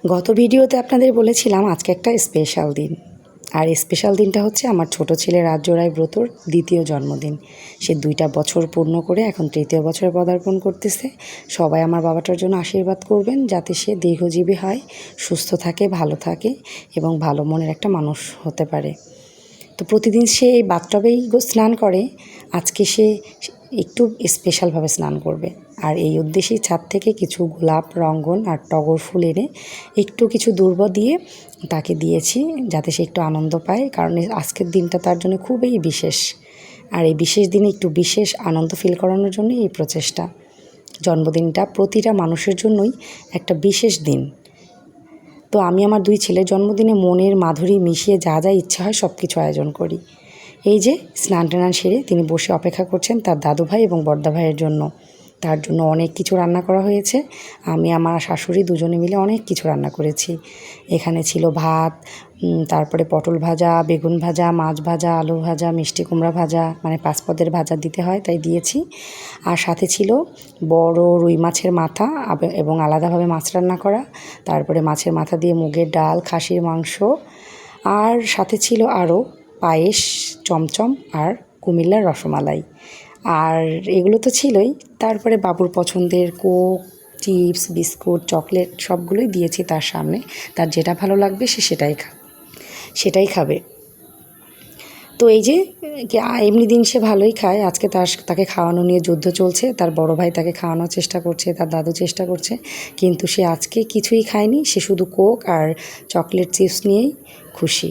গত ভিডিওতে আপনাদের বলেছিলাম আজকে একটা স্পেশাল দিন, আর স্পেশাল দিনটা হচ্ছে আমার ছোট ছেলে রাজজোড়ায় ব্রতর দ্বিতীয় জন্মদিন। সে 2টা বছর পূর্ণ করে এখন 3য় বছরে পদার্পণ করতেছে। সবাই আমার বাবাটার জন্য আশীর্বাদ করবেন যাতে সে দীর্ঘজীবী হয়, সুস্থ থাকে, ভালো থাকে এবং ভালো মনের একটা মানুষ হতে পারে। তো প্রতিদিন সে এই বাথটবেই স্নান করে, আজকে সে একটু স্পেশালভাবে স্নান করবে। আর এই উদ্দেশ্যেই ছাদ থেকে কিছু গোলাপ, রঙ্গন আর টগর ফুল এনে একটু কিছু দুর্ব দিয়ে তাকে দিয়েছি যাতে সে একটু আনন্দ পায়, কারণ আজকের দিনটা তার জন্য খুবই বিশেষ। আর এই বিশেষ দিনে একটু বিশেষ আনন্দ ফিল করানোর জন্যই এই প্রচেষ্টা। জন্মদিনটা প্রতিটা মানুষের জন্যই একটা বিশেষ দিন। তো আমি আমার 2 ছেলের জন্মদিনে মনের মাধুরী মিশিয়ে যা যা ইচ্ছা হয় সব কিছু আয়োজন করি। এই যে স্নান টান সেরে তিনি বসে অপেক্ষা করছেন তার দাদু ভাই এবং বড়দা ভাইয়ের জন্য। তার জন্য অনেক কিছু রান্না করা হয়েছে। আমি আমার শাশুড়ি দুজনে মিলে অনেক কিছু রান্না করেছি। এখানে ছিল ভাত, তারপরে পটল ভাজা, বেগুন ভাজা, মাছ ভাজা, আলু ভাজা, মিষ্টি কুমড়া ভাজা, মানে 5 পদের ভাজা দিতে হয় তাই দিয়েছি। আর সাথে ছিল বড় রুই মাছের মাথা এবং আলাদাভাবে মাছ রান্না করা, তারপরে মাছের মাথা দিয়ে মুগের ডাল, খাসির মাংস, আর সাথে ছিল আরও পায়েস, চমচম আর কুমিল্লার রসমালাই। আর এগুলো তো ছিলই, তারপরে বাবুর পছন্দের কোক, চিপস, বিস্কুট, চকলেট সবগুলোই দিয়েছি তার সামনে। তার যেটা ভালো লাগবে সে সেটাই খাবে। তো এই যে এমনি দিন সে ভালোই খায়, আজকে তাকে খাওয়ানো নিয়ে যুদ্ধ চলছে। তার বড় ভাই তাকে খাওয়ানোর চেষ্টা করছে, তার দাদু চেষ্টা করছে, কিন্তু সে আজকে কিছুই খায়নি। সে শুধু কোক আর চকলেট চিপস নিয়েই খুশি।